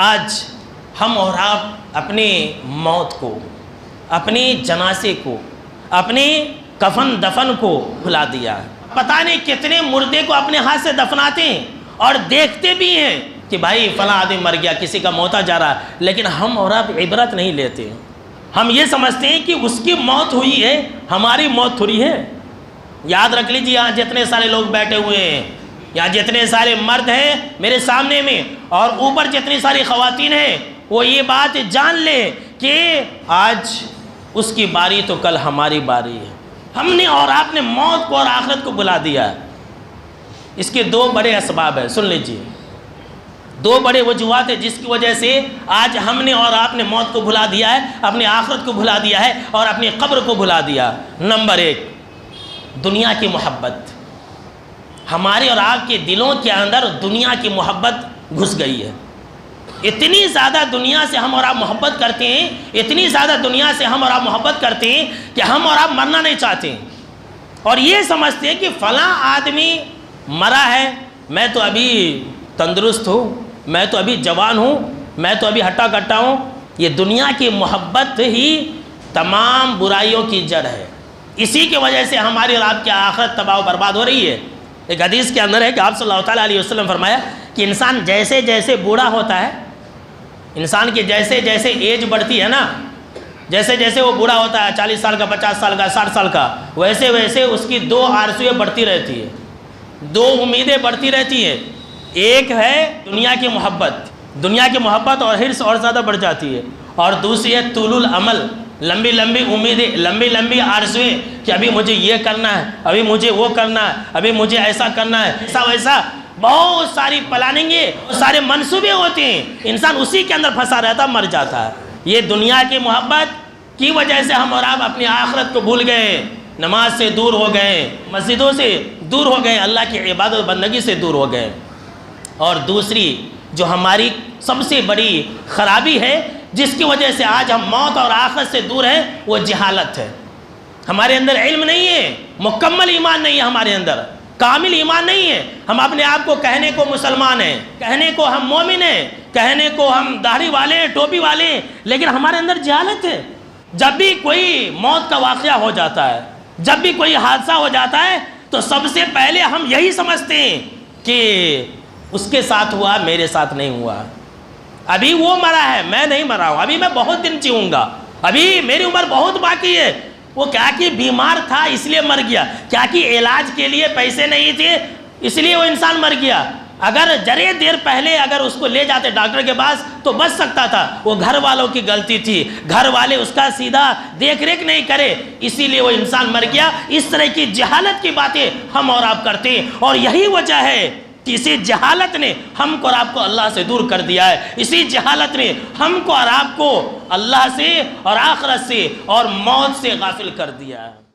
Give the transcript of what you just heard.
آج ہم اور آپ اپنی موت کو، اپنے جنازے کو، اپنے کفن دفن کو بھلا دیا۔ پتہ نہیں کتنے مردے کو اپنے ہاتھ سے دفناتے ہیں اور دیکھتے بھی ہیں کہ بھائی فلاں آدمی مر گیا، کسی کا موتا جا رہا، لیکن ہم اور آپ عبرت نہیں لیتے۔ ہم یہ سمجھتے ہیں کہ اس کی موت ہوئی ہے، ہماری موت تھوڑی ہے۔ یاد رکھ لیجیے، یہاں جتنے سارے لوگ بیٹھے ہوئے ہیں، یہاں جتنے سارے مرد ہیں میرے سامنے میں، اور اوپر جتنی ساری خواتین ہیں، وہ یہ بات جان لے کہ آج اس کی باری تو کل ہماری باری ہے۔ ہم نے اور آپ نے موت کو اور آخرت کو بلا دیا۔ اس کے دو بڑے اسباب ہیں، سن لیجیے، دو بڑے وجوہات ہیں جس کی وجہ سے آج ہم نے اور آپ نے موت کو بھلا دیا ہے، اپنی آخرت کو بھلا دیا ہے اور اپنی قبر کو بھلا دیا۔ نمبر ایک، دنیا کی محبت۔ ہمارے اور آپ کے دلوں کے اندر دنیا کی محبت گھس گئی ہے۔ اتنی زیادہ دنیا سے ہم اور آپ محبت کرتے ہیں، اتنی زیادہ دنیا سے ہم اور آپ محبت کرتے ہیں کہ ہم اور آپ مرنا نہیں چاہتے ہیں، اور یہ سمجھتے ہیں کہ فلاں آدمی مرا ہے، میں تو ابھی تندرست ہوں، میں تو ابھی جوان ہوں، میں تو ابھی ہٹا کٹا ہوں۔ یہ دنیا کی محبت ہی تمام برائیوں کی جڑ ہے۔ اسی کی وجہ سے ہماری اور آپ کی آخرت تباہ و برباد ہو رہی ہے۔ ایک حدیث کے اندر ہے کہ آپ صلی اللہ تعالیٰ علیہ وسلم فرمایا کہ انسان جیسے جیسے بوڑھا ہوتا ہے، انسان کی جیسے جیسے ایج بڑھتی ہے نا، جیسے جیسے وہ بوڑھا ہوتا ہے، 40 سال کا، 50 سال کا، 60 سال کا، ویسے ویسے اس کی دو آرزویں بڑھتی رہتی ہے، دو امیدیں بڑھتی رہتی ہیں۔ ایک ہے دنیا کی محبت، دنیا کی محبت اور حرص اور زیادہ بڑھ جاتی ہے، اور دوسری ہے طول العمل، لمبی لمبی امیدیں، لمبی لمبی آرزویں کہ ابھی مجھے یہ کرنا ہے، ابھی مجھے وہ کرنا ہے، ابھی مجھے ایسا کرنا ہے، ایسا ویسا، بہت ساری پلاننگیں، سارے منصوبے ہوتے ہیں، انسان اسی کے اندر پھنسا رہتا، مر جاتا ہے۔ یہ دنیا کی محبت کی وجہ سے ہم اور آپ اپنی آخرت کو بھول گئے، نماز سے دور ہو گئے، مسجدوں سے دور ہو گئے، اللہ کی عبادت بندگی سے دور ہو گئے۔ اور دوسری جو ہماری سب سے بڑی خرابی ہے، جس کی وجہ سے آج ہم موت اور آخرت سے دور ہیں، وہ جہالت ہے۔ ہمارے اندر علم نہیں ہے، مکمل ایمان نہیں ہے، ہمارے اندر کامل ایمان نہیں ہے۔ ہم اپنے آپ کو کہنے کو مسلمان ہیں، کہنے کو ہم مومن ہیں، کہنے کو ہم داڑھی والے ہیں، ٹوپی والے ہیں، لیکن ہمارے اندر جہالت ہے۔ جب بھی کوئی موت کا واقعہ ہو جاتا ہے، جب بھی کوئی حادثہ ہو جاتا ہے، تو سب سے پہلے ہم یہی سمجھتے ہیں کہ اس کے ساتھ ہوا، میرے ساتھ نہیں ہوا، ابھی وہ مرا ہے، میں نہیں مرا ہوں، ابھی میں بہت دن جیوں گا، ابھی میری عمر بہت باقی ہے۔ وہ کیا کہ بیمار تھا اس لیے مر گیا، کیا کہ علاج کے لیے پیسے نہیں تھے اس لیے وہ انسان مر گیا۔ اگر ذرے دیر پہلے اگر اس کو لے جاتے ڈاکٹر کے پاس تو بچ سکتا تھا، وہ گھر والوں کی غلطی تھی، گھر والے اس کا سیدھا دیکھ ریکھ نہیں کرے، اسی لیے وہ انسان مر گیا۔ اس طرح کی جہالت کی باتیں ہم اور آپ کرتے ہیں، اور یہی وجہ ہے کہ اسی جہالت نے ہم کو اور آپ کو اللہ سے دور کر دیا ہے، اسی جہالت نے ہم کو اور آپ کو اللہ سے اور آخرت سے اور موت سے غافل کر دیا ہے۔